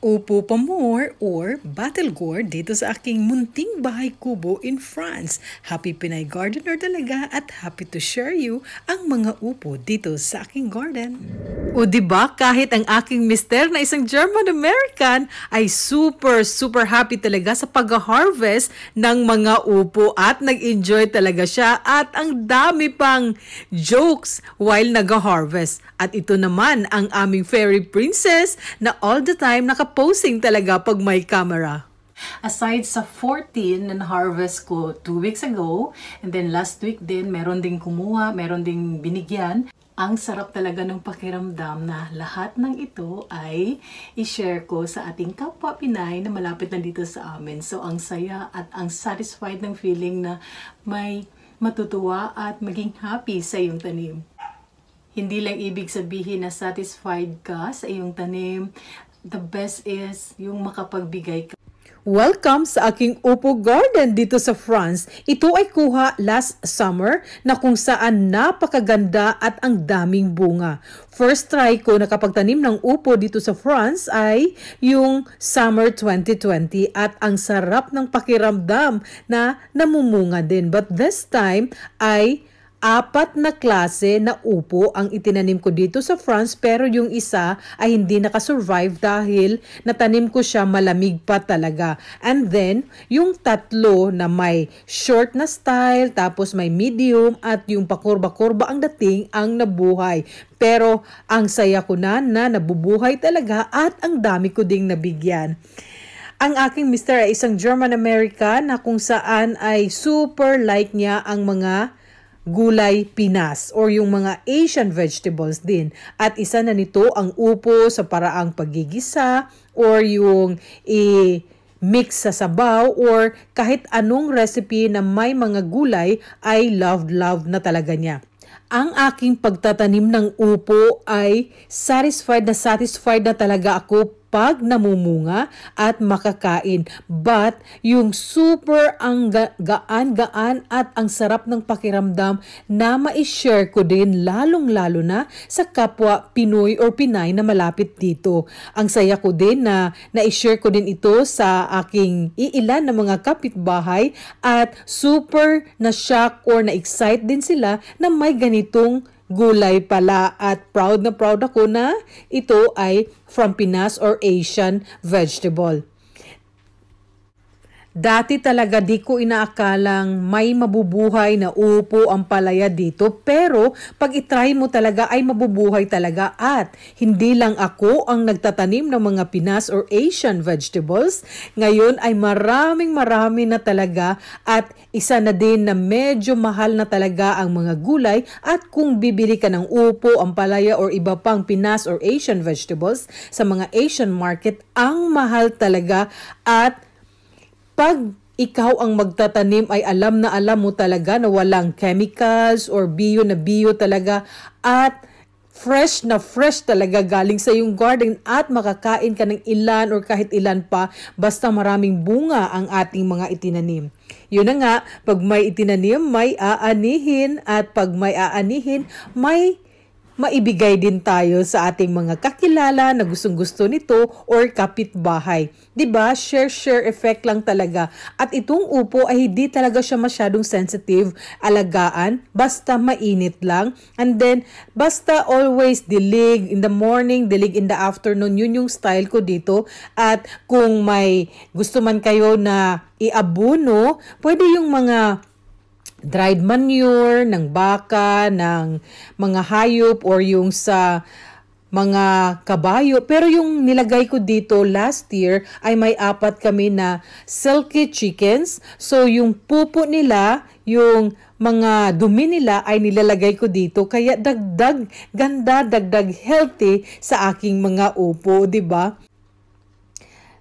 Upo pa more or battle gourd dito sa aking munting bahay kubo in France. Happy Pinay Gardener talaga at happy to share you ang mga upo dito sa aking garden. O diba kahit ang aking mister na isang German-American ay super happy talaga sa pag-harvest ng mga upo at nag-enjoy talaga siya at ang dami pang jokes while nag-harvest. At ito naman ang aming fairy princess na all the time nakaposing talaga pag may camera. Aside sa 14 na harvest ko 2 weeks ago, and then last week din, meron ding kumuha, meron ding binigyan. Ang sarap talaga ng pakiramdam na lahat ng ito ay i-share ko sa ating kapwa Pinay na malapit na dito sa amin. So ang saya at ang satisfied ng feeling na may matutuwa at maging happy sa iyong tanim. Hindi lang ibig sabihin na satisfied ka sa iyong tanim. The best is yung makapagbigay ka. Welcome sa aking upo garden dito sa France. Ito ay kuha last summer na kung saan napakaganda at ang daming bunga. First try ko na kapagtanim ng upo dito sa France ay yung summer 2020 at ang sarap ng pakiramdam na namumunga din. But this time ay 4 na klase na upo ang itinanim ko dito sa France pero yung isa ay hindi nakasurvive dahil natanim ko siya malamig pa talaga. And then, yung 3 na may short na style, tapos may medium at yung pakurba-kurba ang dating ang nabuhay. Pero ang saya ko na nabubuhay talaga at ang dami ko ding nabigyan. Ang aking mister ay isang German-American na kung saan ay super like niya ang mga gulay Pinas or yung mga Asian vegetables din. At isa na nito ang upo sa paraang paggigisa or yung mix sa sabaw or kahit anong recipe na may mga gulay ay love na talaga niya. Ang aking pagtatanim ng upo ay satisfied na talaga ako pag namumunga at makakain. But yung super ang gaan at ang sarap ng pakiramdam na ma-share ko din lalong-lalo na sa kapwa Pinoy or Pinay na malapit dito. Ang saya ko din na na-share ko din ito sa aking iilan na mga kapitbahay at super na-shock or na-excite din sila na may ganitong gulay pala at proud na proud ako na ito ay from Pinas or Asian vegetable. Dati talaga di ko inaakalang may mabubuhay na upo ang palaya dito pero pag itry mo talaga ay mabubuhay talaga at hindi lang ako ang nagtatanim ng mga Pinas or Asian vegetables. Ngayon ay marami na talaga at isa na din na medyo mahal na talaga ang mga gulay at kung bibili ka ng upo, ang palaya or iba pang Pinas or Asian vegetables sa mga Asian market, ang mahal talaga at pag ikaw ang magtatanim ay alam mo talaga na walang chemicals or bio talaga at fresh talaga galing sa iyong garden at makakain ka ng ilan or kahit ilan pa basta maraming bunga ang ating mga itinanim. Yun na nga, pag may itinanim, may aanihin at pag may aanihin, may maibigay din tayo sa ating mga kakilala na gustong-gusto nito or kapitbahay. 'Di ba? Share effect lang talaga. At itong upo ay hindi talaga siya masyadong sensitive, alagaan, basta mainit lang. And then, basta always dilig in the morning, dilig in the afternoon. Yun yung style ko dito. At kung may gusto man kayo na iabuno, pwede yung mga dried manure ng baka, ng mga hayop or yung sa mga kabayo. Pero yung nilagay ko dito last year ay may 4 kami na silky chickens. So yung pupo nila, yung mga dumi nila ay nilalagay ko dito. Kaya dagdag ganda, dagdag healthy sa aking mga upo, 'di ba?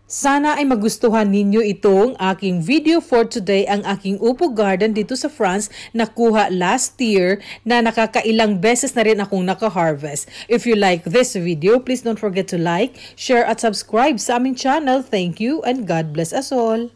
Sana ay magustuhan ninyo itong aking video for today, ang aking upo garden dito sa France na kuha last year na nakakailang beses na rin akong naka-harvest. If you like this video, please don't forget to like, share at subscribe sa aming channel. Thank you and God bless us all.